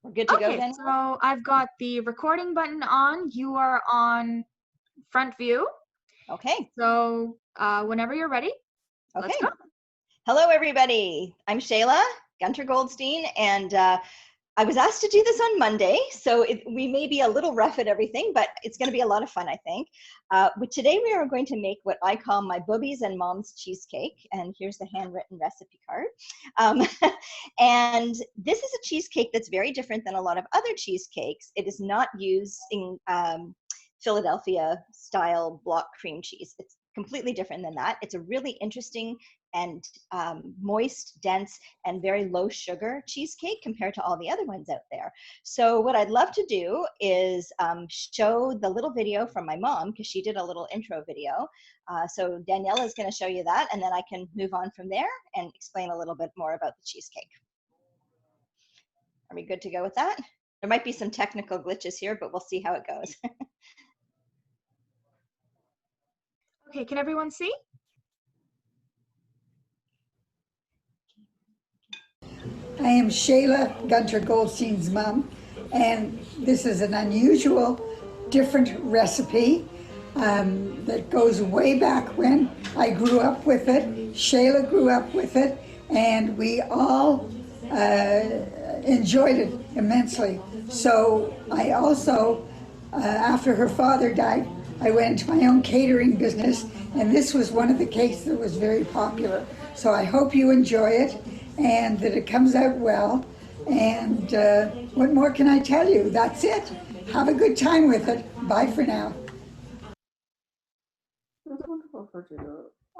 We're good to go Okay, then? so I've got the recording button on. You are on front view. Okay. So whenever you're ready, let's Okay. go. Hello, everybody. I'm Shayla Gunter Goldstein, and I was asked to do this on Monday, so we may be a little rough at everything, but it's going to be a lot of fun, I think. But today we are going to make what I call my boobies and mom's cheesecake, and here's the handwritten recipe card. And this is a cheesecake that's very different than a lot of other cheesecakes. It is not using Philadelphia style block cream cheese. It's completely different than that. It's a really interesting and moist, dense, and very low sugar cheesecake compared to all the other ones out there. So what I'd love to do is show the little video from my mom, because she did a little intro video. So Daniela is going to show you that, and then I can move on from there and explain a little bit more about the cheesecake. Are we good to go with that? There might be some technical glitches here, but we'll see how it goes. Okay, can everyone see? I am Shayla Gunter Goldstein's mom, and this is an unusual, different recipe that goes way back when. I grew up with it, Shayla grew up with it, and we all enjoyed it immensely. So I also, after her father died, I went into my own catering business, and this was one of the cakes that was very popular. So I hope you enjoy it and that it comes out well. And what more can I tell you? That's it. Have a good time with it. Bye for now.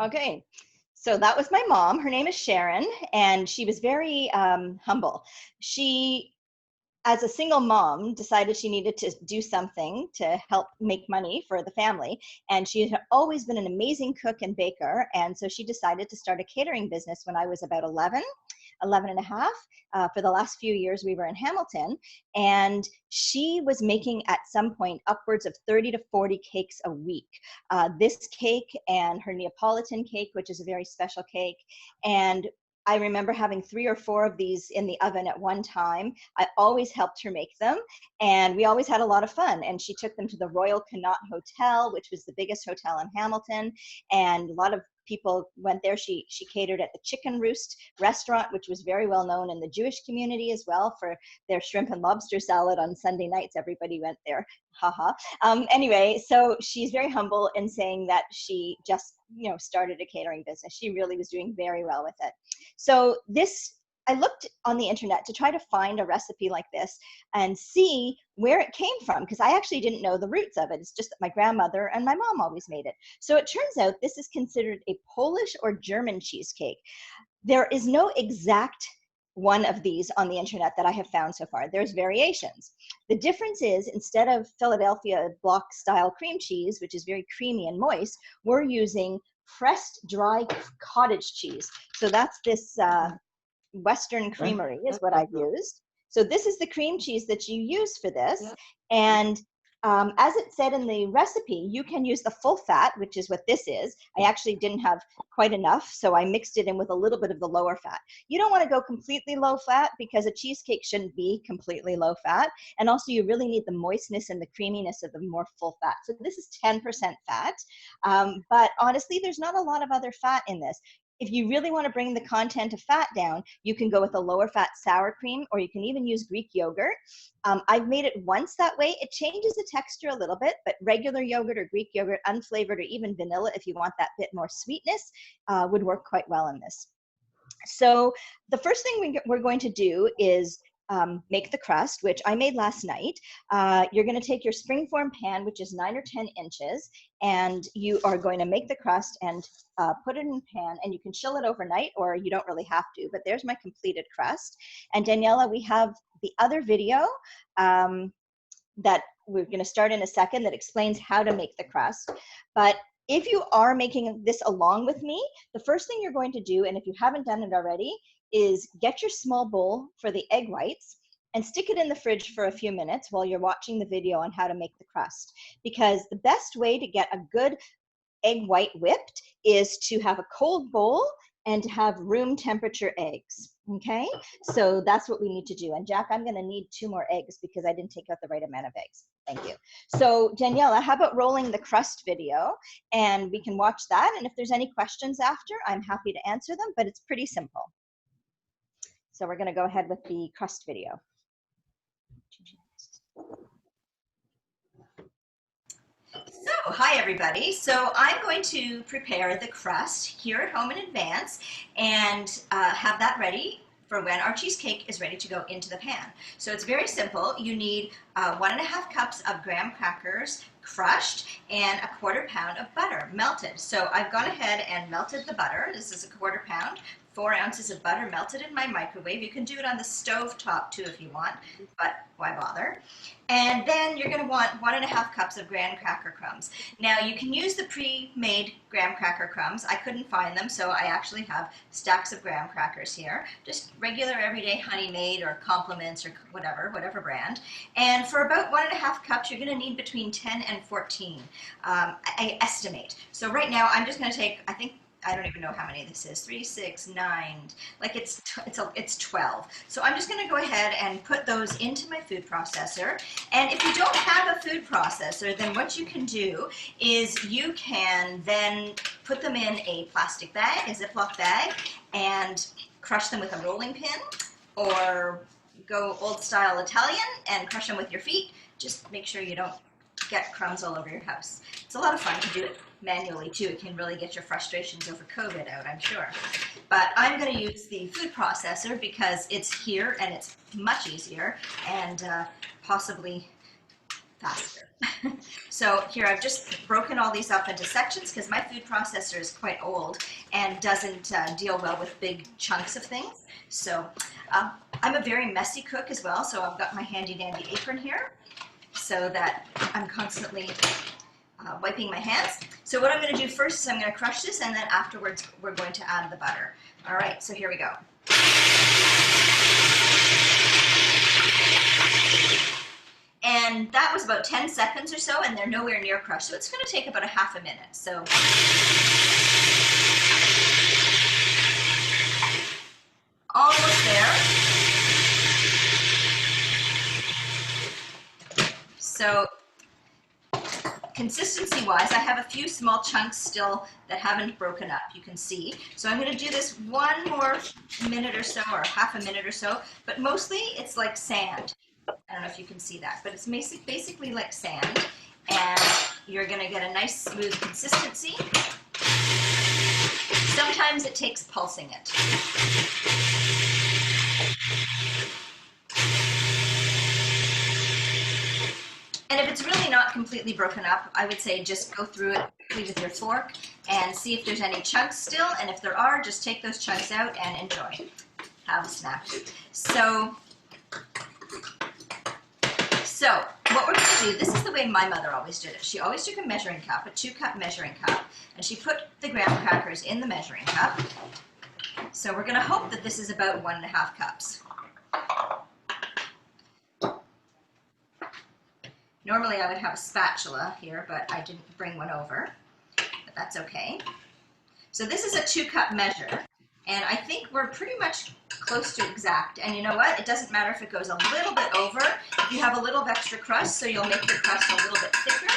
Okay, so that was my mom. Her name is Sharon, and she was very humble. She, as a single mom, decided she needed to do something to help make money for the family. And she had always been an amazing cook and baker. And so she decided to start a catering business when I was about 11 and a half. For the last few years, we were in Hamilton. And she was making at some point upwards of 30 to 40 cakes a week. This cake and her Neapolitan cake, which is a very special cake. And I remember having 3 or 4 of these in the oven at one time. I always helped her make them, and we always had a lot of fun. And she took them to the Royal Connaught Hotel, which was the biggest hotel in Hamilton, and a lot of people went there. She catered at the Chicken Roost restaurant, which was very well known in the Jewish community as well for their shrimp and lobster salad on Sunday nights. Everybody went there. Haha. Anyway, so she's very humble in saying that she just started a catering business. She really was doing very well with it. So I looked on the internet to try to find a recipe like this and see where it came from, because I actually didn't know the roots of it. It's just that my grandmother and my mom always made it. So it turns out this is considered a Polish or German cheesecake. There is no exact one of these on the internet that I have found so far. There's variations. The difference is, instead of Philadelphia block style cream cheese, which is very creamy and moist, we're using pressed dry cottage cheese. So that's this Western Creamery is what I've used. So this is the cream cheese that you use for this. And as it said in the recipe, you can use the full fat, which is what this is. I actually didn't have quite enough, so I mixed it in with a little bit of the lower fat. You don't want to go completely low fat, because a cheesecake shouldn't be completely low fat. And also you really need the moistness and the creaminess of the more full fat. So this is 10% fat. But honestly, there's not a lot of other fat in this. If you really want to bring the content of fat down, you can go with a lower fat sour cream, or you can even use Greek yogurt. I've made it once that way. It changes the texture a little bit, but regular yogurt or Greek yogurt, unflavored, or even vanilla, if you want that bit more sweetness, would work quite well in this. So the first thing we're going to do is make the crust, which I made last night. You're going to take your springform pan, which is 9 or 10 inches, and you are going to make the crust and put it in a pan, and you can chill it overnight, or you don't really have to, but there's my completed crust. And Daniela, we have the other video that we're going to start in a second that explains how to make the crust. But if you are making this along with me, the first thing you're going to do, and if you haven't done it already, is get your small bowl for the egg whites and stick it in the fridge for a few minutes while you're watching the video on how to make the crust. Because the best way to get a good egg white whipped is to have a cold bowl and to have room temperature eggs. Okay, so that's what we need to do. And Jack, I'm going to need 2 more eggs because I didn't take out the right amount of eggs. Thank you. So Daniela, how about rolling the crust video, and we can watch that. And if there's any questions after, I'm happy to answer them, but it's pretty simple. So we're going to go ahead with the crust video. So, hi everybody. So I'm going to prepare the crust here at home in advance and have that ready for when our cheesecake is ready to go into the pan. So it's very simple. You need 1.5 cups of graham crackers crushed and a 1/4 pound of butter melted. So I've gone ahead and melted the butter. This is a 1/4 pound. 4 ounces of butter melted in my microwave. You can do it on the stove top too if you want, but why bother? And then you're going to want 1.5 cups of graham cracker crumbs. Now you can use the pre-made graham cracker crumbs. I couldn't find them, so I actually have stacks of graham crackers here. Just regular everyday Honey Made or Compliments or whatever brand. And for about 1.5 cups, you're going to need between 10 and 14. I estimate. So right now I'm just going to take, I don't even know how many this is, 3, 6, 9, like it's 12. So I'm just going to go ahead and put those into my food processor. And if you don't have a food processor, then what you can do is you can then put them in a plastic bag, a Ziploc bag, and crush them with a rolling pin, or go old style Italian and crush them with your feet. Just make sure you don't get crumbs all over your house. It's a lot of fun to do it manually too. It can really get your frustrations over COVID out, I'm sure. But I'm going to use the food processor because it's here and it's much easier and possibly faster. So here I've just broken all these up into sections because my food processor is quite old and doesn't deal well with big chunks of things. So I'm a very messy cook as well, so I've got my handy dandy apron here so that I'm constantly wiping my hands. So what I'm going to do first is I'm going to crush this, and then afterwards we're going to add the butter. All right, so here we go. And that was about 10 seconds or so, and they're nowhere near crushed. So it's going to take about a ½ minute. So almost there. So consistency-wise, I have a few small chunks still that haven't broken up, you can see. So I'm going to do this 1 more minute or so, or ½ minute or so, but mostly it's like sand. I don't know if you can see that, but it's basically like sand, and you're going to get a nice smooth consistency. Sometimes it takes pulsing it. And if it's really not completely broken up, I would say just go through it quickly with your fork and see if there's any chunks still, and if there are, just take those chunks out and enjoy. Have a snack. So what we're going to do, this is the way my mother always did it. She always took a measuring cup, a 2-cup measuring cup, and she put the graham crackers in the measuring cup. So we're going to hope that this is about 1.5 cups. Normally I would have a spatula here, but I didn't bring one over, but that's okay. So this is a 2-cup measure, and I think we're pretty much close to exact. And you know what? It doesn't matter if it goes a little bit over. If you have a little extra crust, so you'll make your crust a little bit thicker.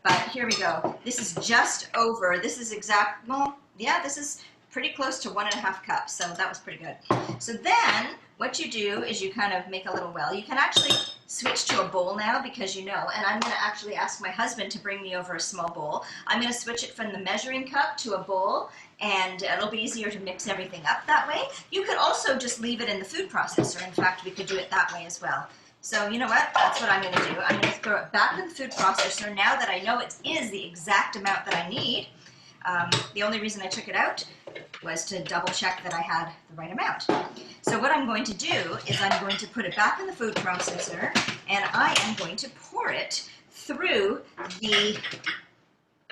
But here we go. This is just over. This is exact. Well, yeah, this is pretty close to 1.5 cups, so that was pretty good. So then what you do is you kind of make a little well. You can actually switch to a bowl now because you know, and I'm going to actually ask my husband to bring me over a small bowl. I'm going to switch it from the measuring cup to a bowl, and it'll be easier to mix everything up that way. You could also just leave it in the food processor. In fact, we could do it that way as well. So you know what? That's what I'm going to do. I'm going to throw it back in the food processor now that I know it is the exact amount that I need. The only reason I took it out was to double check that I had the right amount. So what I'm going to do is I'm going to put it back in the food processor, and I am going to pour it through the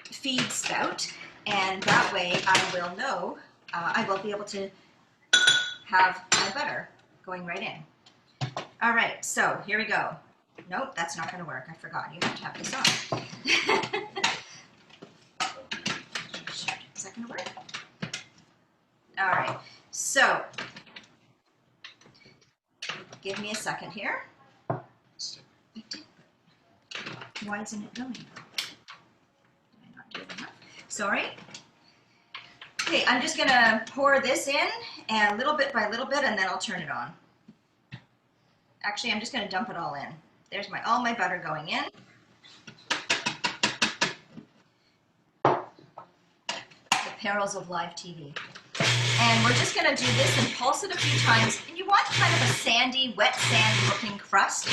feed spout, and that way I will know, I will be able to have my butter going right in. All right, so here we go. Nope, that's not going to work. I forgot. You have to have this on. Is that going to work? All right, so give me a second here. Why isn't it going? Did I not do enough? Sorry. Okay, I'm just gonna pour this in, and little bit by little bit, and then I'll turn it on. Actually, I'm just gonna dump it all in. There's all my butter going in. The perils of live TV. And we're just gonna do this and pulse it a few times. And you want kind of a sandy, wet sand looking crusty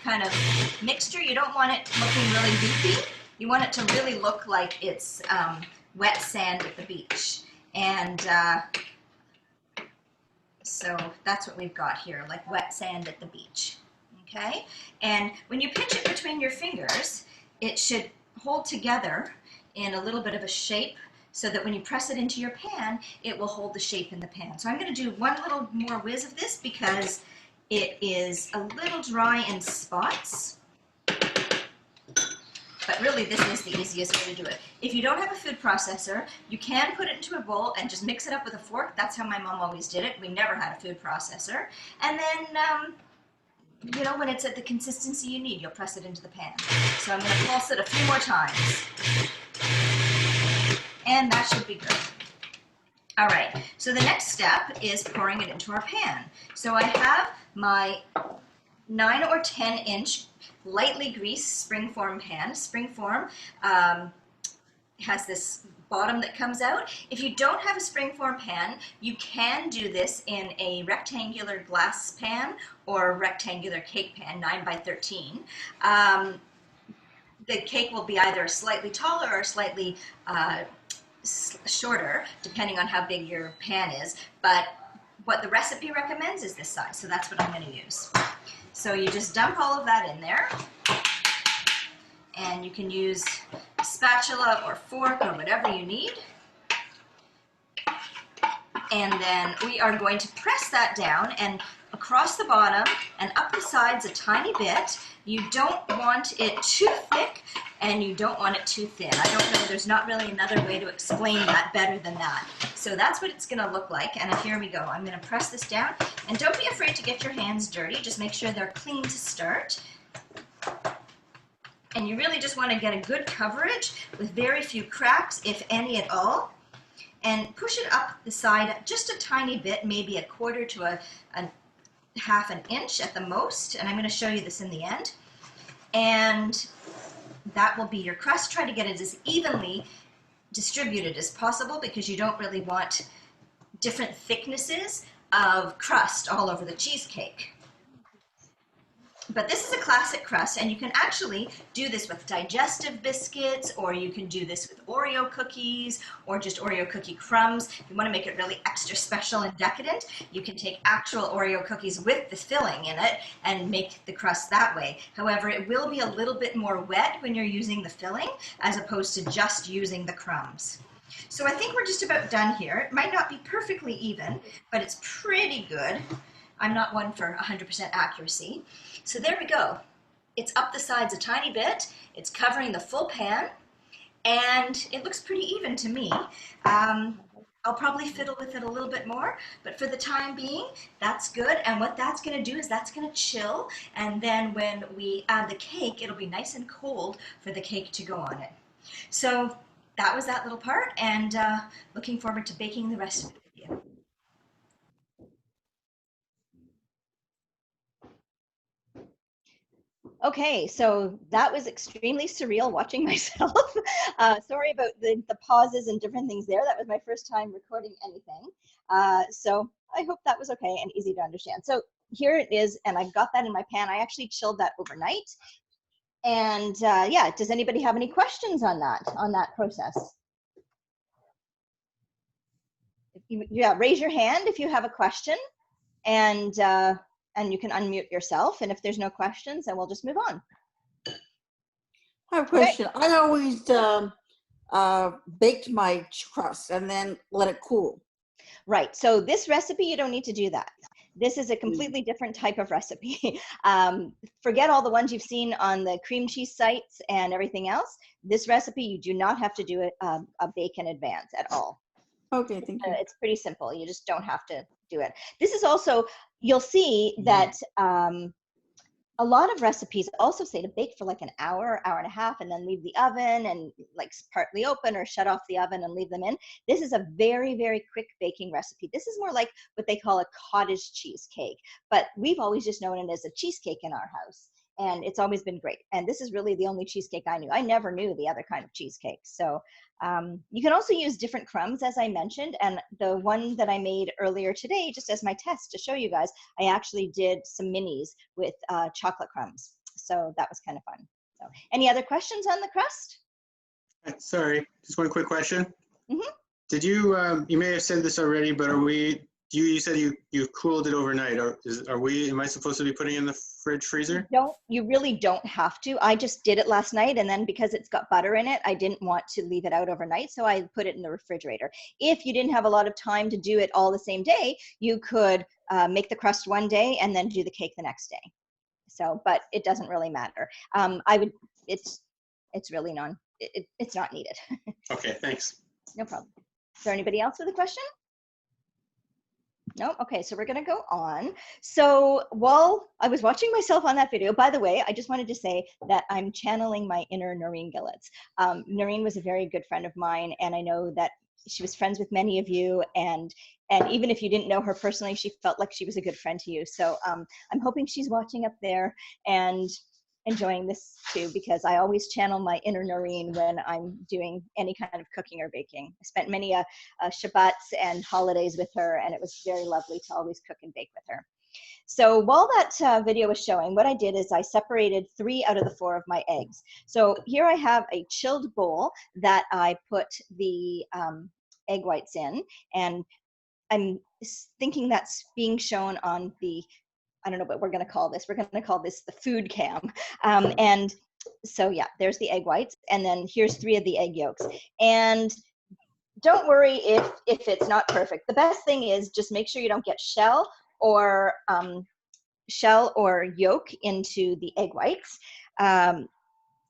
kind of mixture. You don't want it looking really goopy. You want it to really look like it's wet sand at the beach. And so that's what we've got here, like wet sand at the beach, okay? And when you pinch it between your fingers, it should hold together in a little bit of a shape so that when you press it into your pan, it will hold the shape in the pan. So I'm gonna do one little more whiz of this because it is a little dry in spots. But really, this is the easiest way to do it. If you don't have a food processor, you can put it into a bowl and just mix it up with a fork. That's how my mom always did it. We never had a food processor. And then, you know, when it's at the consistency you need, you'll press it into the pan. So I'm going to pulse it a few more times. And that should be good. All right, so the next step is pouring it into our pan. So I have my 9 or 10 inch lightly greased springform pan. Springform has this bottom that comes out. If you don't have a springform pan, you can do this in a rectangular glass pan or a rectangular cake pan, 9 by 13. The cake will be either slightly taller or slightly shorter, depending on how big your pan is. But what the recipe recommends is this size, so that's what I'm going to use. So you just dump all of that in there, and you can use a spatula or fork or whatever you need. And then we are going to press that down and across the bottom and up the sides a tiny bit. You don't want it too thick and you don't want it too thin. I don't know, there's not really another way to explain that better than that. So that's what it's gonna look like, and here we go. I'm gonna press this down, and don't be afraid to get your hands dirty. Just make sure they're clean to start. And you really just wanna get a good coverage with very few cracks, if any at all. And push it up the side just a tiny bit, maybe a quarter to a half an inch at the most, and I'm going to show you this in the end. And that will be your crust. Try to get it as evenly distributed as possible because you don't really want different thicknesses of crust all over the cheesecake. But this is a classic crust, and you can actually do this with digestive biscuits, or you can do this with Oreo cookies, or just Oreo cookie crumbs. If you want to make it really extra special and decadent, you can take actual Oreo cookies with the filling in it and make the crust that way. However, it will be a little bit more wet when you're using the filling, as opposed to just using the crumbs. So I think we're just about done here. It might not be perfectly even, but it's pretty good. I'm not one for 100% accuracy. So there we go. It's up the sides a tiny bit. It's covering the full pan, and it looks pretty even to me. I'll probably fiddle with it a little bit more, but for the time being, that's good. And what that's gonna do is that's gonna chill, and then when we add the cake, it'll be nice and cold for the cake to go on it. So that was that little part, and looking forward to baking the rest of it with you. Okay, so that was extremely surreal watching myself. Sorry about the pauses and different things there. That was my first time recording anything. So I hope that was okay and easy to understand. So here it is, and I've got that in my pan. I actually chilled that overnight. And yeah, does anybody have any questions on that process? Yeah, raise your hand if you have a question, and you can unmute yourself. And if there's no questions, then we'll just move on. I have a question. I always baked my crust and then let it cool. Right. So this recipe, you don't need to do that. This is a completely different type of recipe. Forget all the ones you've seen on the cream cheese sites and everything else. This recipe, you do not have to do it a bake in advance at all. Okay, thank you. It's pretty simple. You just don't have to do it. This is also, you'll see that a lot of recipes also say to bake for like an hour, hour and a half, and then leave the oven and like partly open or shut off the oven and leave them in. This is a very, very quick baking recipe. This is more like what they call a cottage cheesecake, but we've always just known it as a cheesecake in our house. And it's always been great. And this is really the only cheesecake I knew. I never knew the other kind of cheesecake. So you can also use different crumbs, as I mentioned. And the one that I made earlier today, just as my test to show you guys, I actually did some minis with chocolate crumbs. So that was kind of fun. So any other questions on the crust? Sorry, just one quick question. Mm-hmm. Did you, you may have said this already, but are we, you said you cooled it overnight. Am I supposed to be putting it in the fridge freezer? You really don't have to. I just did it last night, and then because it's got butter in it, I didn't want to leave it out overnight, so I put it in the refrigerator. If you didn't have a lot of time to do it all the same day, you could make the crust one day and then do the cake the next day. So, but it doesn't really matter. It's really it's not needed. Okay, thanks. No problem. Is there anybody else with a question? No? Okay, so we're going to go on. So while I was watching myself on that video, by the way, I just wanted to say that I'm channeling my inner Noreen Gillets. Noreen was a very good friend of mine, and I know that she was friends with many of you, and even if you didn't know her personally, she felt like she was a good friend to you. So I'm hoping she's watching up there and enjoying this too, because I always channel my inner Noreen when I'm doing any kind of cooking or baking. I spent many Shabbats and holidays with her, and it was very lovely to always cook and bake with her. So while that video was showing, what I did is I separated 3 out of the 4 of my eggs. So here I have a chilled bowl that I put the egg whites in, and I'm thinking that's being shown on the, I don't know what we're going to call this. We're going to call this the food cam. And so yeah, there's the egg whites, and then here's 3 of the egg yolks. And don't worry if it's not perfect. The best thing is just make sure you don't get shell or yolk into the egg whites.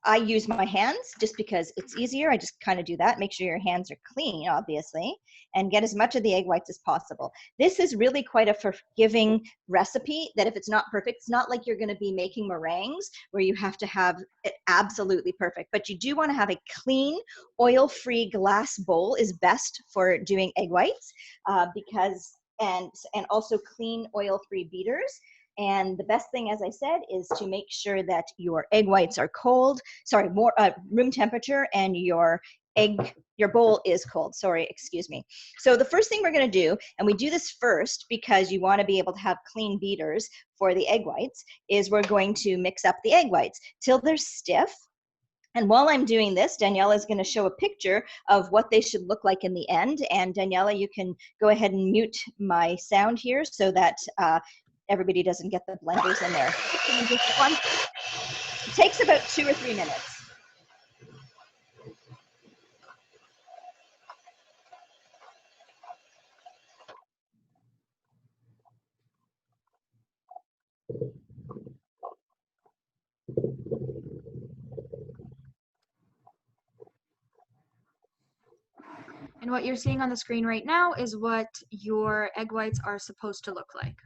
I use my hands just because it's easier. I just kind of do that. Make sure your hands are clean, obviously, and get as much of the egg whites as possible. This is really quite a forgiving recipe that if it's not perfect, it's not like you're going to be making meringues where you have to have it absolutely perfect. But you do want to have a clean, oil-free glass bowl is best for doing egg whites and also clean, oil-free beaters. And the best thing, as I said, is to make sure that your egg whites are room temperature, and your bowl is cold. Sorry, excuse me. So the first thing we're going to do, and we do this first because you want to be able to have clean beaters for the egg whites, is we're going to mix up the egg whites till they're stiff. And while I'm doing this, Daniela is going to show a picture of what they should look like in the end. And Daniela, you can go ahead and mute my sound here so that everybody doesn't get the blenders in there. It takes about 2 or 3 minutes. And what you're seeing on the screen right now is what your egg whites are supposed to look like.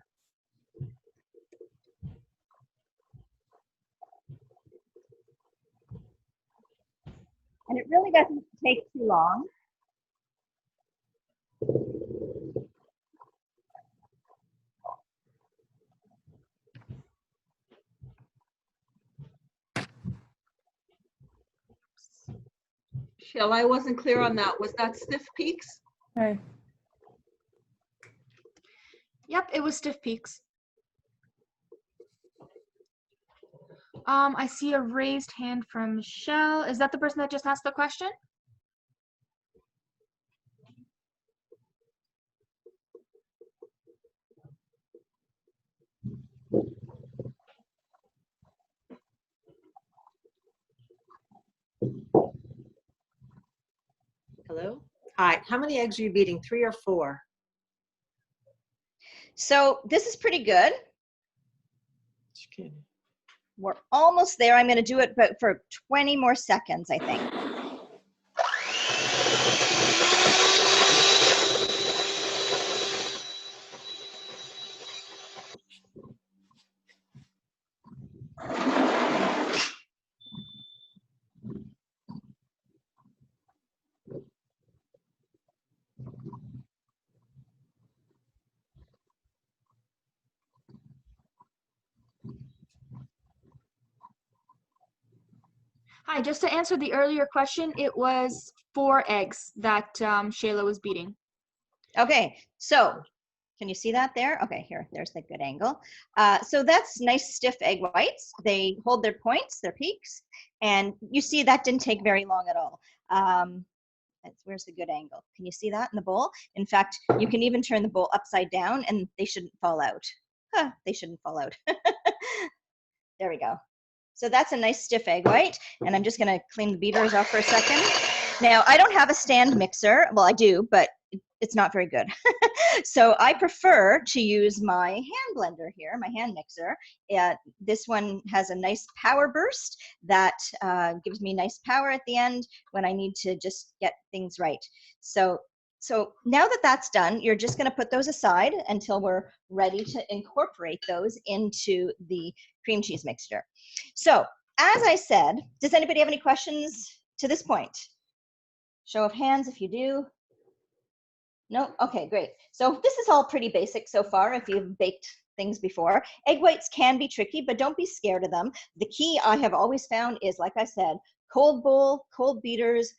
And it really doesn't take too long. Shell, I wasn't clear on that. Was that stiff peaks? Okay. Yep, it was stiff peaks. I see a raised hand from Michelle. Is that the person that just asked the question? Hello? Hi, how many eggs are you beating, 3 or 4? So this is pretty good. Just kidding. We're almost there. I'm going to do it for 20 more seconds, I think. Hi, just to answer the earlier question, it was 4 eggs that Shayla was beating. Okay, so can you see that there? Okay, there's the good angle. So that's nice stiff egg whites. They hold their points, their peaks, and you see that didn't take very long at all. Where's the good angle? Can you see that in the bowl? In fact, you can even turn the bowl upside down and they shouldn't fall out. Huh, they shouldn't fall out. There we go. So that's a nice stiff egg white, and I'm just gonna clean the beaters off for a second. Now, I don't have a stand mixer. Well, I do, but it's not very good. So I prefer to use my hand blender here, my hand mixer. This one has a nice power burst that gives me nice power at the end when I need to just get things right. So now that that's done, you're just gonna put those aside until we're ready to incorporate those into the cream cheese mixture. So as I said, does anybody have any questions to this point? Show of hands if you do. No? Okay, great. So this is all pretty basic so far if you've baked things before. Egg whites can be tricky, but don't be scared of them. The key I have always found is, like I said, cold bowl, cold beaters,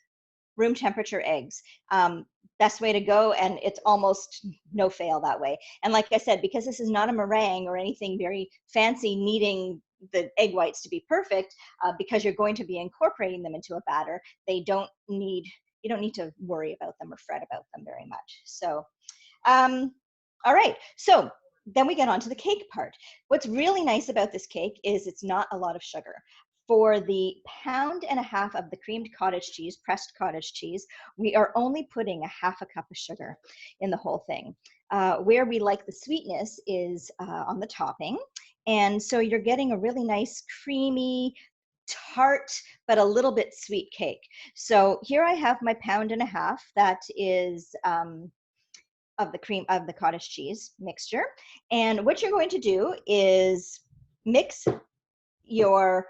room temperature eggs. Best way to go, and it's almost no fail that way. And like I said, because this is not a meringue or anything very fancy needing the egg whites to be perfect, because you're going to be incorporating them into a batter, you don't need to worry about them or fret about them very much. So, all right. So then we get on to the cake part. What's really nice about this cake is it's not a lot of sugar. For the 1.5 pounds of the creamed cottage cheese, pressed cottage cheese, we are only putting 1/2 cup of sugar in the whole thing. Where we like the sweetness is on the topping. And so you're getting a really nice creamy, tart, but a little bit sweet cake. So here I have my 1.5 pounds that is of the cottage cheese mixture. And what you're going to do is mix your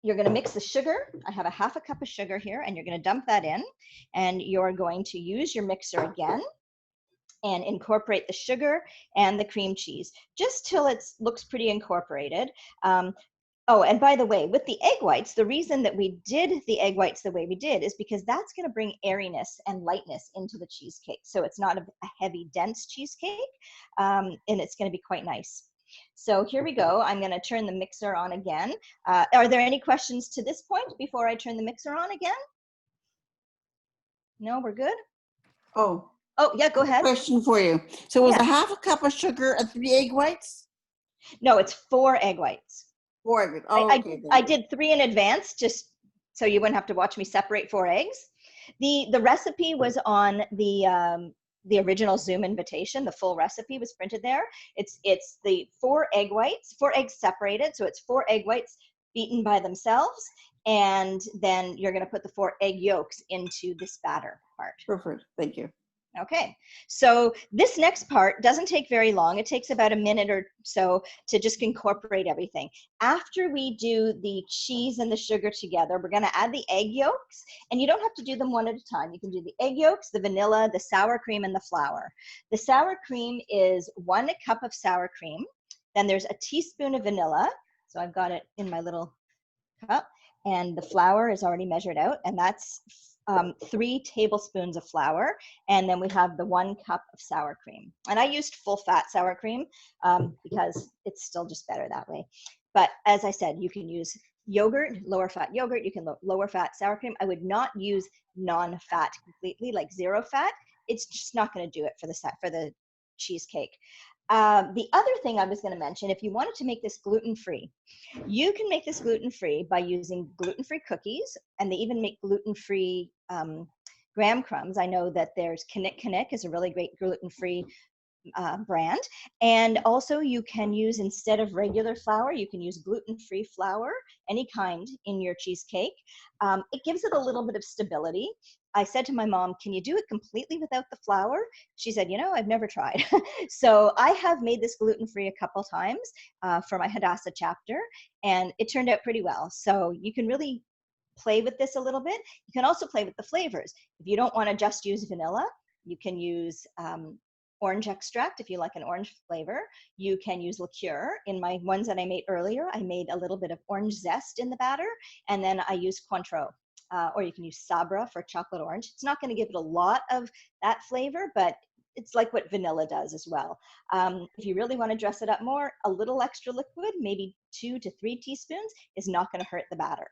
you're going to mix the sugar. I have 1/2 cup of sugar here, and you're going to dump that in, and you're going to use your mixer again and incorporate the sugar and the cream cheese just till it looks pretty incorporated. Oh, and by the way, with the egg whites, the reason that we did the egg whites the way we did is because that's going to bring airiness and lightness into the cheesecake. So it's not a heavy, dense cheesecake, and it's going to be quite nice. So here we go. I'm going to turn the mixer on again. Are there any questions to this point before I turn the mixer on again? No, we're good? Oh, Oh, yeah, go ahead. question for you. So was Yeah. 1/2 cup of sugar and 3 egg whites? No, it's 4 egg whites. 4 egg whites. Oh, okay. I did 3 in advance just so you wouldn't have to watch me separate 4 eggs. The recipe was on the original Zoom invitation. The full recipe was printed there. It's the 4 egg whites, 4 eggs separated. So it's 4 egg whites beaten by themselves. And then you're going to put the 4 egg yolks into this batter part. Perfect. Thank you. Okay, so this next part doesn't take very long. It takes about a minute or so to just incorporate everything. After we do the cheese and the sugar together, we're gonna add the egg yolks, and you don't have to do them one at a time. You can do the egg yolks, the vanilla, the sour cream, and the flour. The sour cream is 1 cup of sour cream. Then there's a teaspoon of vanilla. So I've got it in my little cup, and the flour is already measured out, and that's 3 tablespoons of flour, and then we have the 1 cup of sour cream. And I used full fat sour cream because it's still just better that way. But as I said, you can use yogurt, lower fat yogurt, you can lower fat sour cream. I would not use non-fat completely, like 0 fat. It's just not going to do it for the cheesecake. The other thing I was going to mention, if you wanted to make this gluten-free, you can make this gluten-free by using gluten-free cookies, and they even make gluten-free graham crumbs. I know that there's Knick is a really great gluten-free brand. And also you can use, instead of regular flour, you can use gluten-free flour, any kind, in your cheesecake. It gives it a little bit of stability. I said to my mom, can you do it completely without the flour? She said, you know, I've never tried. So I have made this gluten-free a couple times for my Hadassah chapter, and it turned out pretty well. So you can really play with this a little bit. You can also play with the flavors. If you don't want to just use vanilla, you can use orange extract if you like an orange flavor. You can use liqueur. In my ones that I made earlier, I made a little bit of orange zest in the batter, and then I used Cointreau. Or you can use Sabra for chocolate orange. It's not going to give it a lot of that flavor, but it's like what vanilla does as well. If you really want to dress it up more, a little extra liquid, maybe 2 to 3 teaspoons, is not going to hurt the batter.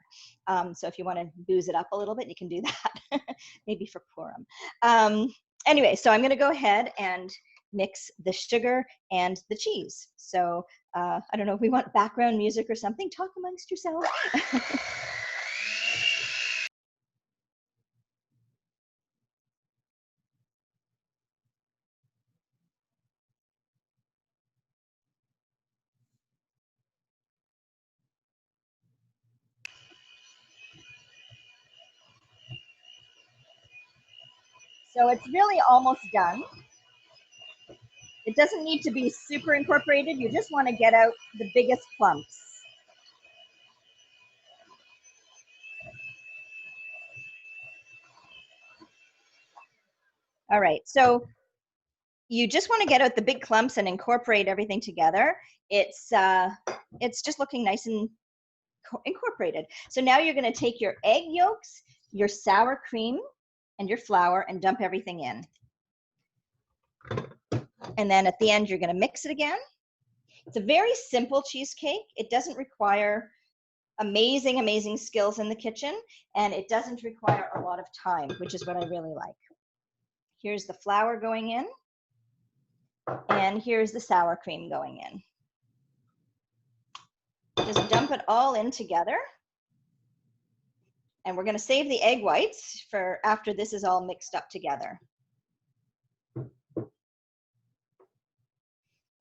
So if you want to booze it up a little bit, you can do that, maybe for Purim. Anyway, so I'm going to go ahead and mix the sugar and the cheese. So I don't know if we want background music or something. Talk amongst yourselves. So it's really almost done. It doesn't need to be super incorporated. You just want to get out the biggest clumps. All right, so you just want to get out the big clumps and incorporate everything together. It's just looking nice and incorporated. So now you're going to take your egg yolks, your sour cream, and your flour and dump everything in. And then at the end, you're going to mix it again. It's a very simple cheesecake. It doesn't require amazing skills in the kitchen, and it doesn't require a lot of time, which is what I really like. Here's the flour going in, and here's the sour cream going in. Just dump it all in together. And we're going to save the egg whites for after this is all mixed up together.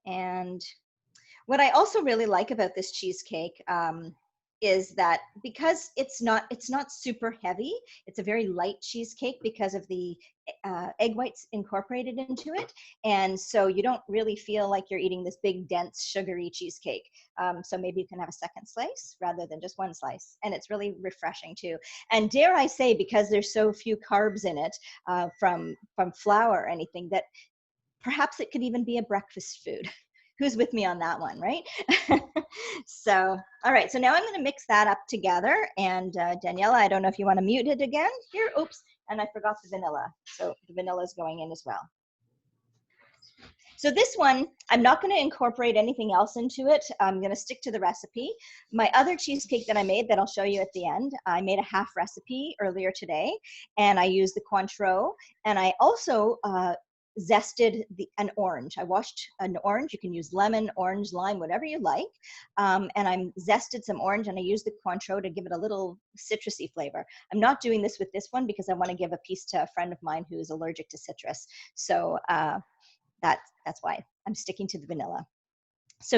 And what I also really like about this cheesecake is that because it's not super heavy, it's a very light cheesecake because of the egg whites incorporated into it, and so you don't really feel like you're eating this big dense sugary cheesecake. So maybe you can have a second slice rather than just one slice, and it's really refreshing too. And dare I say, because there's so few carbs in it from flour or anything, that perhaps it could even be a breakfast food. Who's with me on that one, right? So, all right, so now I'm gonna mix that up together. And Daniela, I don't know if you wanna mute it again. Here, oops, and I forgot the vanilla. So the vanilla is going in as well. So this one, I'm not gonna incorporate anything else into it. I'm gonna stick to the recipe. My other cheesecake that I made that I'll show you at the end, I made a half recipe earlier today, and I used the Cointreau, and I also zested an orange. I washed an orange. You can use lemon, orange, lime, whatever you like. And I zested some orange, and I used the Cointreau to give it a little citrusy flavor. I'm not doing this with this one because I want to give a piece to a friend of mine who is allergic to citrus. So that's why I'm sticking to the vanilla. So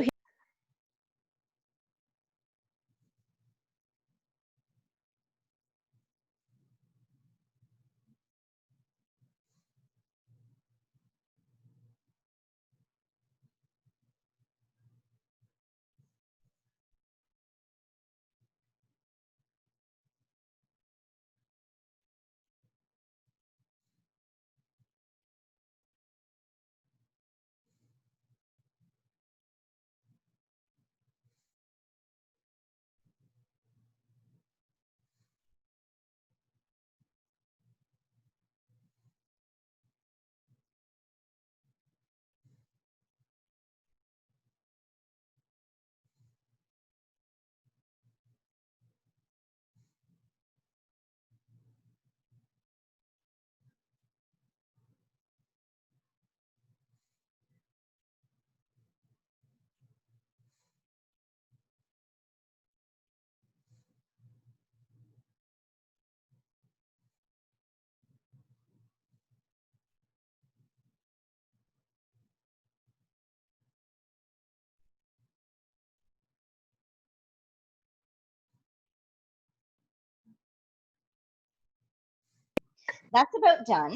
that's about done.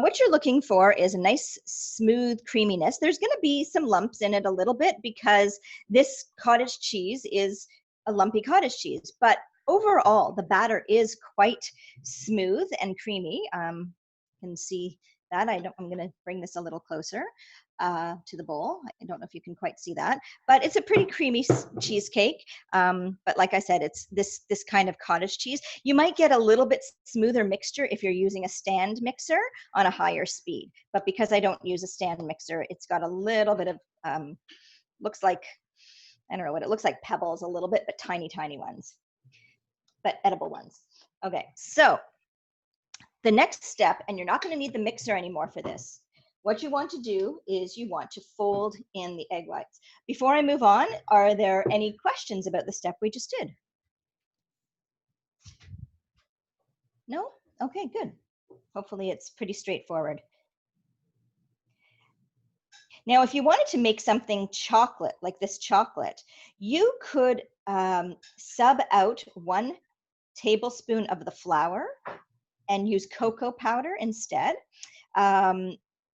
What you're looking for is a nice smooth creaminess. There's going to be some lumps in it a little bit because this cottage cheese is a lumpy cottage cheese, but overall the batter is quite smooth and creamy. You can see that. I'm going to bring this a little closer to the bowl. I don't know if you can quite see that, but it's a pretty creamy cheesecake. But like I said, it's this kind of cottage cheese. You might get a little bit smoother mixture if you're using a stand mixer on a higher speed. But because I don't use a stand mixer, it's got a little bit of, looks like, I don't know what it looks like, pebbles a little bit, but tiny, tiny ones, but edible ones. Okay, so the next step, and you're not going to need the mixer anymore for this. What you want to do is you want to fold in the egg whites. Before I move on, are there any questions about the step we just did? No? Okay, good. Hopefully it's pretty straightforward. Now, if you wanted to make something chocolate, like this chocolate, you could sub out 1 tablespoon of the flour and use cocoa powder instead.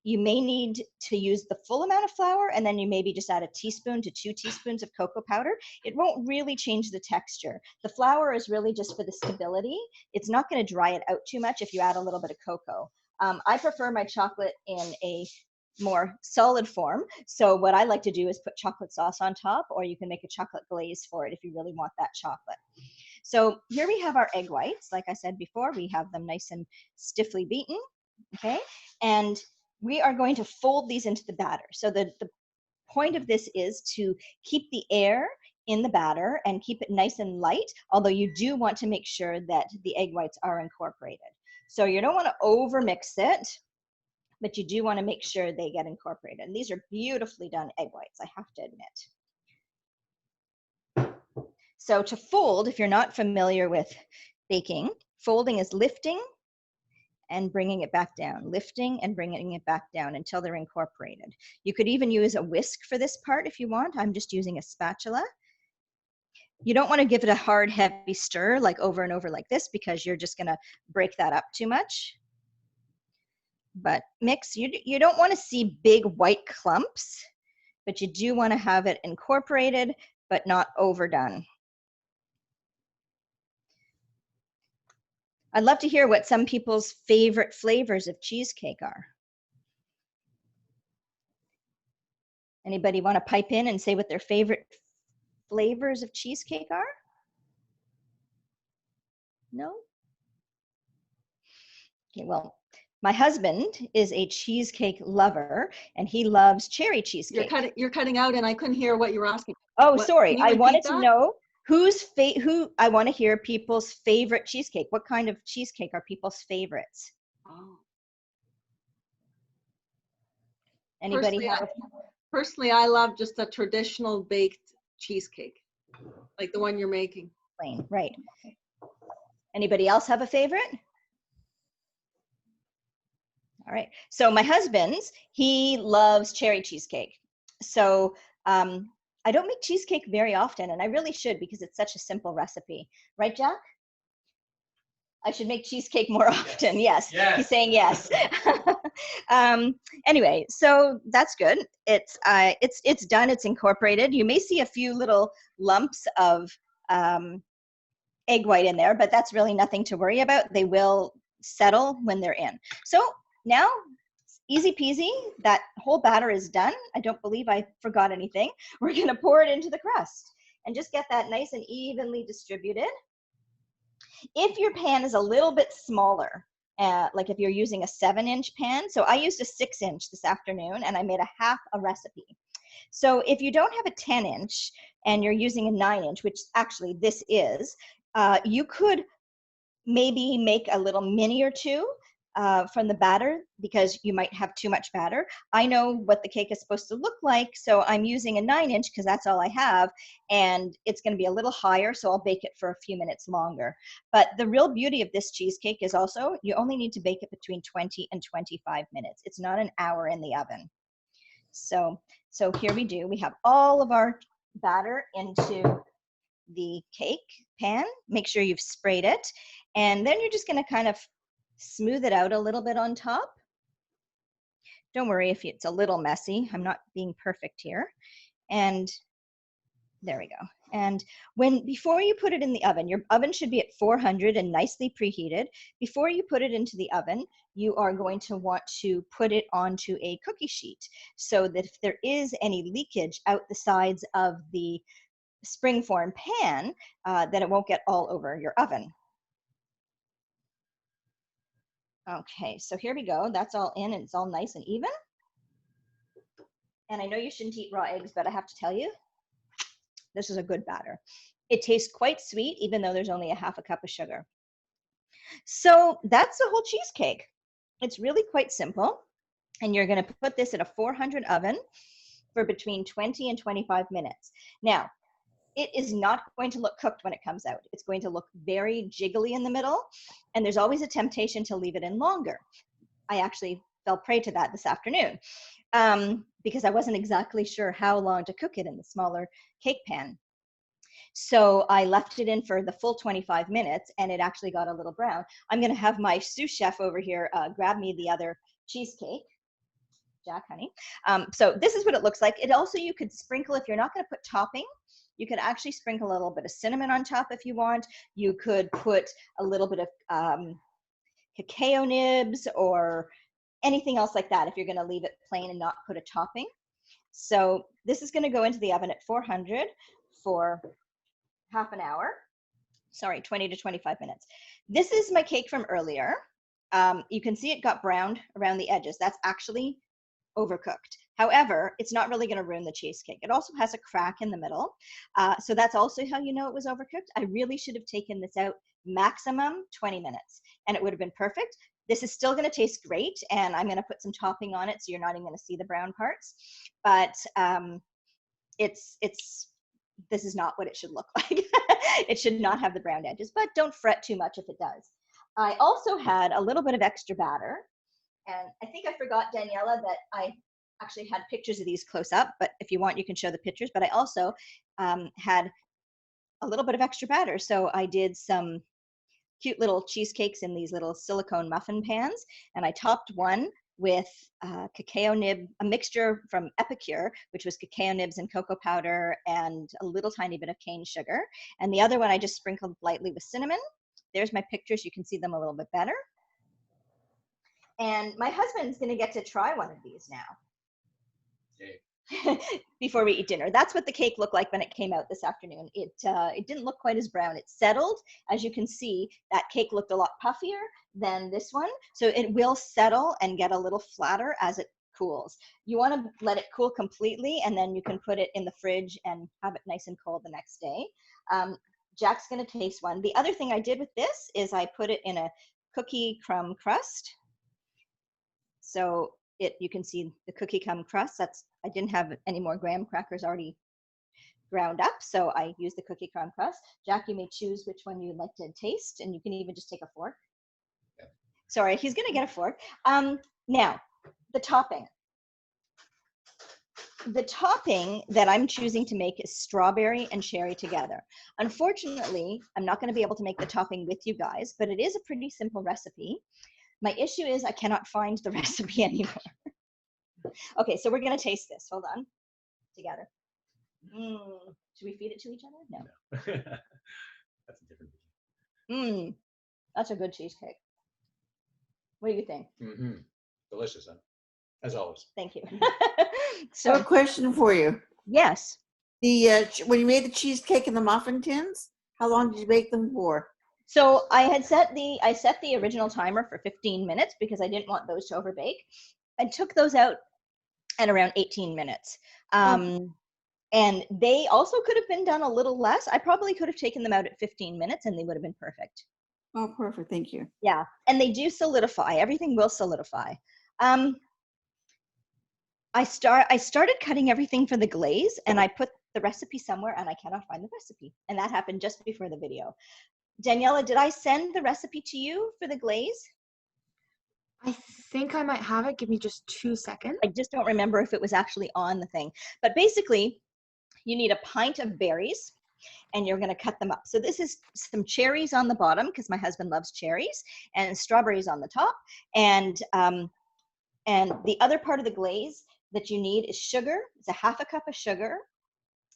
You may need to use the full amount of flour, and then you maybe just add a teaspoon to 2 teaspoons of cocoa powder. It won't really change the texture. The flour is really just for the stability. It's not going to dry it out too much if you add a little bit of cocoa. I prefer my chocolate in a more solid form. So what I like to do is put chocolate sauce on top, or you can make a chocolate glaze for it if you really want that chocolate. So here we have our egg whites. Like I said before, we have them nice and stiffly beaten, okay? And we are going to fold these into the batter. So the point of this is to keep the air in the batter and keep it nice and light, although you do want to make sure that the egg whites are incorporated. So you don't want to over mix it, but you do want to make sure they get incorporated. And these are beautifully done egg whites, I have to admit. So to fold, if you're not familiar with baking, folding is lifting and bringing it back down, lifting and bringing it back down until they're incorporated. You could even use a whisk for this part if you want. I'm just using a spatula. You don't want to give it a hard, heavy stir like over and over like this, because you're just gonna break that up too much. But mix, you don't want to see big white clumps, but you do want to have it incorporated, but not overdone. I'd love to hear what some people's favorite flavors of cheesecake are. Anybody want to pipe in and say what their favorite flavors of cheesecake are? No? Okay, well, my husband is a cheesecake lover, and he loves cherry cheesecake. You're cutting out, and I couldn't hear what you were asking. Oh, sorry. I wanted to know I want to hear people's favorite cheesecake. What kind of cheesecake are people's favorites? Oh. Anybody Personally, I love just a traditional baked cheesecake, like the one you're making. Plain, right. Anybody else have a favorite? All right. So my husband's, he loves cherry cheesecake. So I don't make cheesecake very often, and I really should, because it's such a simple recipe. Right, Jack? I should make cheesecake more often. Yes. Yes. He's saying yes. Anyway, so that's good. It's done. It's incorporated. You may see a few little lumps of egg white in there, but that's really nothing to worry about. They will settle when they're in. So now, easy peasy, that whole batter is done. I don't believe I forgot anything. We're gonna pour it into the crust and just get that nice and evenly distributed. If your pan is a little bit smaller, like if you're using a 7-inch pan, so I used a 6-inch this afternoon, and I made a half a recipe. So if you don't have a 10-inch and you're using a 9-inch, which actually this is, you could maybe make a little mini or two from the batter, because you might have too much batter. I know what the cake is supposed to look like, so I'm using a 9-inch because that's all I have, and it's going to be a little higher, so I'll bake it for a few minutes longer. But the real beauty of this cheesecake is also you only need to bake it between 20 and 25 minutes. It's not an hour in the oven. So here we have all of our batter into the cake pan. Make sure you've sprayed it, and then you're just going to kind of smooth it out a little bit on top. Don't worry if it's a little messy. I'm not being perfect here. And there we go. And before you put it in the oven, your oven should be at 400 and nicely preheated. Before you put it into the oven, you are going to want to put it onto a cookie sheet so that if there is any leakage out the sides of the springform pan, then it won't get all over your oven. Okay, so here we go. That's all in and it's all nice and even. And I know you shouldn't eat raw eggs, but I have to tell you, this is a good batter. It tastes quite sweet, even though there's only a half a cup of sugar. So that's the whole cheesecake. It's really quite simple. And you're going to put this in a 400 oven for between 20 and 25 minutes. Now, it is not going to look cooked when it comes out. It's going to look very jiggly in the middle, and there's always a temptation to leave it in longer. I actually fell prey to that this afternoon because I wasn't exactly sure how long to cook it in the smaller cake pan. So I left it in for the full 25 minutes, and it actually got a little brown. I'm going to have my sous chef over here grab me the other cheesecake. Jack, honey. So this is what it looks like. It also, you could sprinkle, if you're not going to put topping, you could actually sprinkle a little bit of cinnamon on top if you want. You could put a little bit of cacao nibs or anything else like that if you're going to leave it plain and not put a topping. So this is going to go into the oven at 400 for half an hour. Sorry, 20 to 25 minutes. This is my cake from earlier. You can see it got browned around the edges. That's actually overcooked. However, it's not really going to ruin the cheesecake. It also has a crack in the middle. So that's also how you know it was overcooked. I really should have taken this out maximum 20 minutes and it would have been perfect. This is still going to taste great, and I'm going to put some topping on it so you're not even going to see the brown parts. But this is not what it should look like. It should not have the brown edges, but don't fret too much if it does. I also had a little bit of extra batter, and I think I forgot, Daniela, that I actually had pictures of these close up, but if you want, you can show the pictures. But I also had a little bit of extra batter. So I did some cute little cheesecakes in these little silicone muffin pans, and I topped one with cacao nib, a mixture from Epicure, which was cacao nibs and cocoa powder and a little tiny bit of cane sugar. And the other one I just sprinkled lightly with cinnamon. There's my pictures. You can see them a little bit better. And my husband's going to get to try one of these now. Before we eat dinner. That's what the cake looked like when it came out this afternoon. It didn't look quite as brown. It settled. As you can see, that cake looked a lot puffier than this one. So it will settle and get a little flatter as it cools. You want to let it cool completely, and then you can put it in the fridge and have it nice and cold the next day. Jack's going to taste one. The other thing I did with this is I put it in a cookie crumb crust. So you can see the cookie crumb crust. I didn't have any more graham crackers already ground up, so I used the cookie crumb crust. Jack, you may choose which one you'd like to taste, and you can even just take a fork. Yeah. Sorry, he's going to get a fork. Now, the topping. The topping that I'm choosing to make is strawberry and cherry together. Unfortunately, I'm not going to be able to make the topping with you guys, but it is a pretty simple recipe. My issue is I cannot find the recipe anymore. Okay, so we're going to taste this. Hold on. Together. Should we feed it to each other? No. That's a different. That's a good cheesecake. What do you think? Delicious, huh? As always. Thank you. So, I have a question for you. Yes. When you made the cheesecake in the muffin tins, how long did you bake them for? So I set the original timer for 15 minutes because I didn't want those to overbake. I took those out at around 18 minutes. And they also could have been done a little less. I probably could have taken them out at 15 minutes and they would have been perfect. Oh, perfect. Thank you. Yeah. And they do solidify. Everything will solidify. I started cutting everything for the glaze, and I put the recipe somewhere and I cannot find the recipe. And that happened just before the video. Daniela, did I send the recipe to you for the glaze? I think I might have it. Give me just 2 seconds. I just don't remember if it was actually on the thing. But basically, you need a pint of berries, and you're going to cut them up. So this is some cherries on the bottom, because my husband loves cherries, and strawberries on the top. And the other part of the glaze that you need is sugar. It's a half a cup of sugar,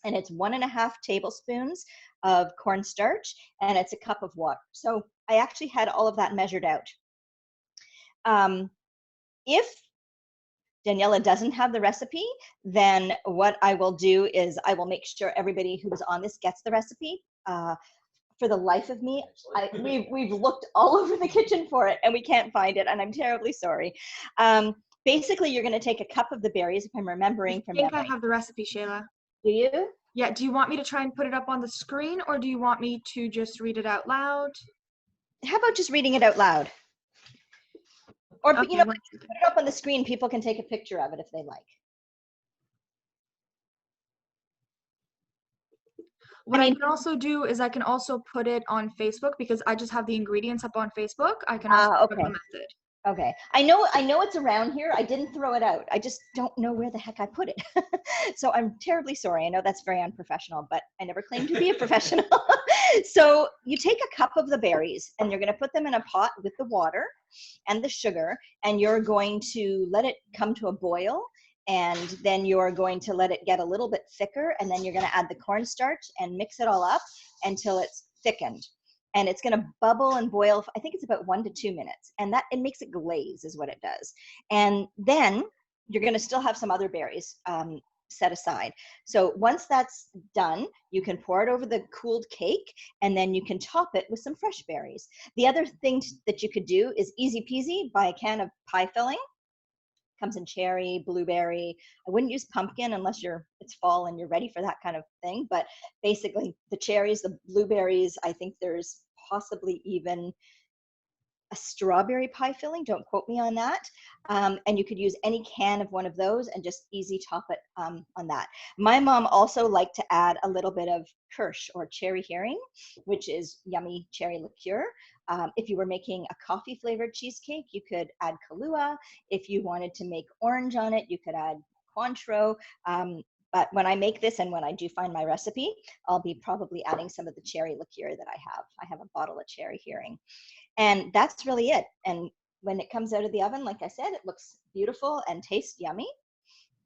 and it's 1.5 tablespoons of cornstarch, and it's a cup of water. So I actually had all of that measured out. If Daniela doesn't have the recipe, then what I will do is I will make sure everybody who was on this gets the recipe. For the life of me, we've looked all over the kitchen for it and we can't find it, and I'm terribly sorry. Basically, you're going to take a cup of the berries, if I'm remembering from I think memory. I have the recipe, Shayla. Do you? Yeah, do you want me to try and put it up on the screen, or do you want me to just read it out loud? How about just reading it out loud? Or, Okay, you know, one put second. it up on the screen. People can take a picture of it if they like. What I I mean- can also do is I can also put it on Facebook, because I just have the ingredients up on Facebook. I can also put Okay. up the method. Okay. I know it's around here. I didn't throw it out. I just don't know where the heck I put it. So I'm terribly sorry. I know that's very unprofessional, but I never claimed to be a professional. So you take a cup of the berries and you're going to put them in a pot with the water and the sugar, and you're going to let it come to a boil, and then you're going to let it get a little bit thicker, and then you're going to add the cornstarch and mix it all up until it's thickened. And it's going to bubble and boil. I think it's about 1 to 2 minutes, and that it makes it glaze is what it does. And then you're going to still have some other berries set aside. So once that's done, you can pour it over the cooled cake, and then you can top it with some fresh berries. The other thing that you could do is easy peasy, buy a can of pie filling. Comes in cherry, blueberry. I wouldn't use pumpkin unless it's fall and you're ready for that kind of thing. But basically the cherries, the blueberries, I think there's possibly even a strawberry pie filling. Don't quote me on that. And you could use any can of one of those and just easy top it on that. My mom also liked to add a little bit of kirsch or cherry hearing, which is yummy cherry liqueur. If you were making a coffee flavored cheesecake, you could add Kahlua. If you wanted to make orange on it, you could add Cointreau. But when I make this and when I do find my recipe, I'll be probably adding some of the cherry liqueur that I have. I have a bottle of cherry hearing. And that's really it. And when it comes out of the oven, like I said, it looks beautiful and tastes yummy.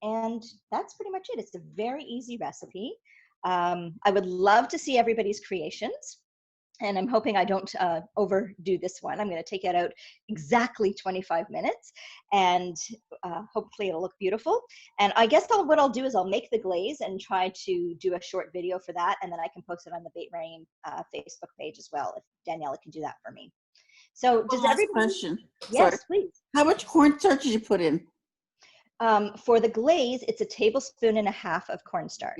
And that's pretty much it. It's a very easy recipe. I would love to see everybody's creations. And I'm hoping I don't overdo this one. I'm going to take it out exactly 25 minutes, and hopefully it'll look beautiful. And I guess what I'll do is I'll make the glaze and try to do a short video for that, and then I can post it on the Beit Rayim Facebook page as well, if Daniela can do that for me. So does Last everybody? question. Yes, Sorry. please. How much cornstarch did you put in? For the glaze, it's 1.5 tablespoons of cornstarch.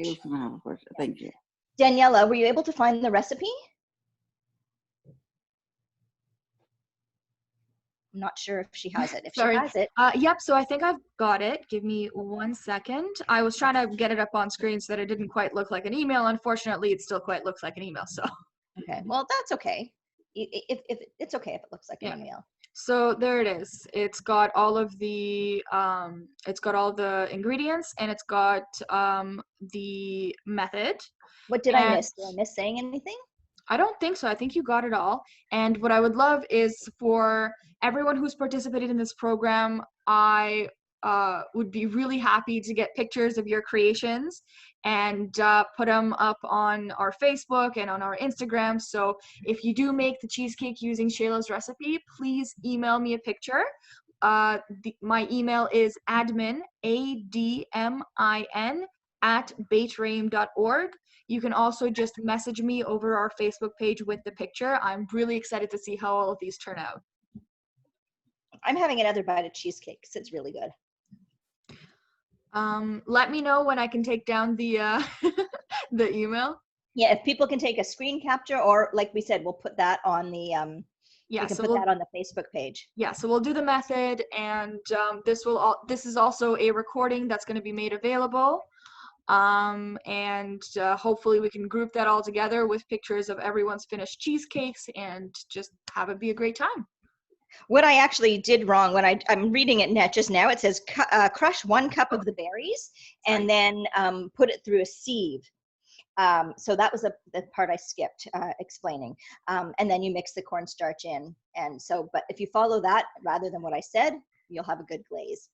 Thank you. Daniela, were you able to find the recipe? I'm not sure if she has it. If Sorry. she has it. Yep, so I think I've got it. Give me 1 second. I was trying to get it up on screen so that it didn't quite look like an email. Unfortunately, it still quite looks like an email. So. Okay, well, that's okay. If it's okay if it looks like an email. So there it is. It's got all of the ingredients, and it's got the method. What did I miss? Did I miss saying anything? I don't think so. I think you got it all. And what I would love is for everyone who's participated in this program, I would be really happy to get pictures of your creations and put them up on our Facebook and on our Instagram. So if you do make the cheesecake using Shayla's recipe, please email me a picture. My email is admin, ADMIN, @beitrayim.org. You can also just message me over our Facebook page with the picture. I'm really excited to see how all of these turn out. I'm having another bite of cheesecake because it's really good. Let me know when I can take down the the email. Yeah, if people can take a screen capture, or like we said, we'll put that on the yeah, we can so put that on the Facebook page. Yeah, so we'll do the method, and this is also a recording that's going to be made available. And hopefully we can group that all together with pictures of everyone's finished cheesecakes and just have it be a great time. What I actually did wrong when I'm reading it just now, it says crush 1 cup of the berries and then put it through a sieve. So that was the part I skipped explaining. And then you mix the cornstarch in. And so, but if you follow that rather than what I said, you'll have a good glaze.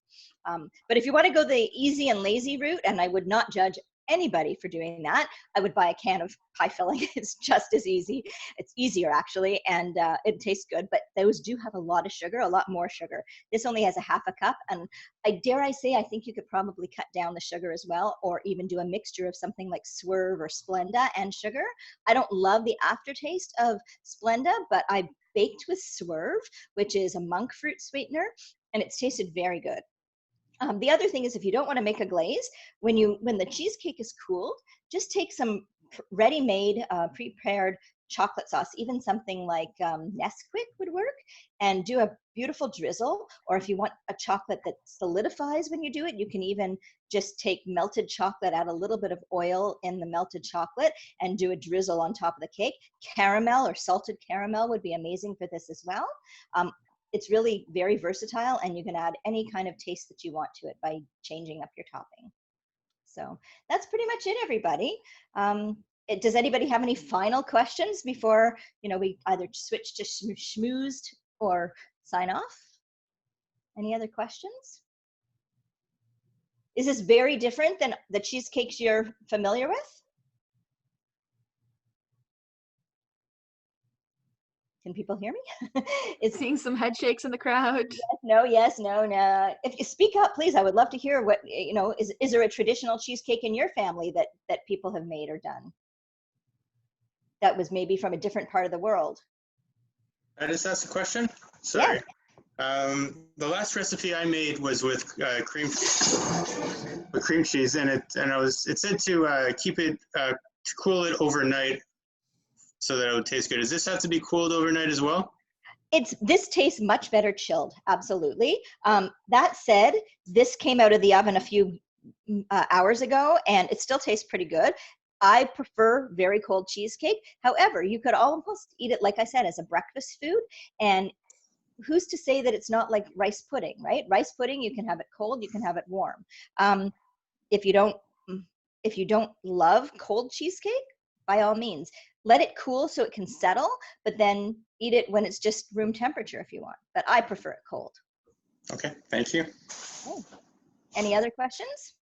But if you want to go the easy and lazy route, and I would not judge anybody for doing that. I would buy a can of pie filling. It's just as easy. It's easier actually, and it tastes good, but those do have a lot of sugar, a lot more sugar. This only has a half a cup, and I say, I think you could probably cut down the sugar as well, or even do a mixture of something like Swerve or Splenda and sugar. I don't love the aftertaste of Splenda, but I baked with Swerve, which is a monk fruit sweetener, and it's tasted very good. The other thing is, if you don't want to make a glaze, when the cheesecake is cooled, just take some ready-made, prepared chocolate sauce, even something like Nesquik would work, and do a beautiful drizzle. Or if you want a chocolate that solidifies when you do it, you can even just take melted chocolate, add a little bit of oil in the melted chocolate, and do a drizzle on top of the cake. Caramel or salted caramel would be amazing for this as well. It's really very versatile, and you can add any kind of taste that you want to it by changing up your topping. So that's pretty much it, everybody. Does anybody have any final questions before we either switch to schmoozed or sign off? Any other questions? Is this very different than the cheesecakes you're familiar with? Can people hear me? It's seeing some head shakes in the crowd. Yes, no. If you speak up, please, I would love to hear what, is there a traditional cheesecake in your family that people have made or done that was maybe from a different part of the world? I just asked a question. Sorry. Yeah. The last recipe I made was with cream cheese, and it said to keep it to cool it overnight so that it would taste good. Does this have to be cooled overnight as well? This tastes much better chilled, absolutely. That said, this came out of the oven a few hours ago, and it still tastes pretty good. I prefer very cold cheesecake. However, you could almost eat it, like I said, as a breakfast food. And who's to say that it's not like rice pudding, right? Rice pudding, you can have it cold, you can have it warm. If you don't love cold cheesecake, by all means, let it cool so it can settle, but then eat it when it's just room temperature if you want. But I prefer it cold. Okay, thank you. Okay. Any other questions?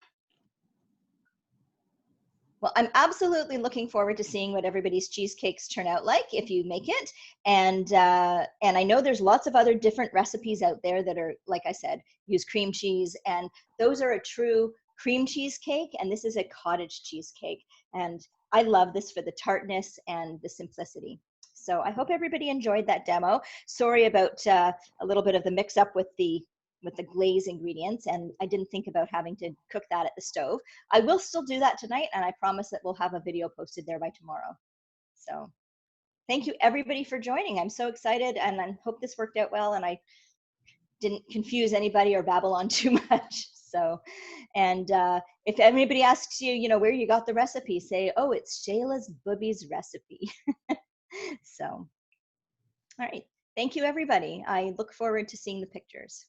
Well, I'm absolutely looking forward to seeing what everybody's cheesecakes turn out like if you make it. And I know there's lots of other different recipes out there that are, like I said, use cream cheese, and those are a true cream cheesecake, and this is a cottage cheesecake. And I love this for the tartness and the simplicity. So I hope everybody enjoyed that demo. Sorry about a little bit of the mix up with the glaze ingredients, and I didn't think about having to cook that at the stove. I will still do that tonight, and I promise that we'll have a video posted there by tomorrow. So thank you everybody for joining. I'm so excited, and I hope this worked out well and I didn't confuse anybody or babble on too much. So, and if anybody asks you, where you got the recipe, say, oh, it's Shayla's Boobies recipe. So, all right. Thank you, everybody. I look forward to seeing the pictures.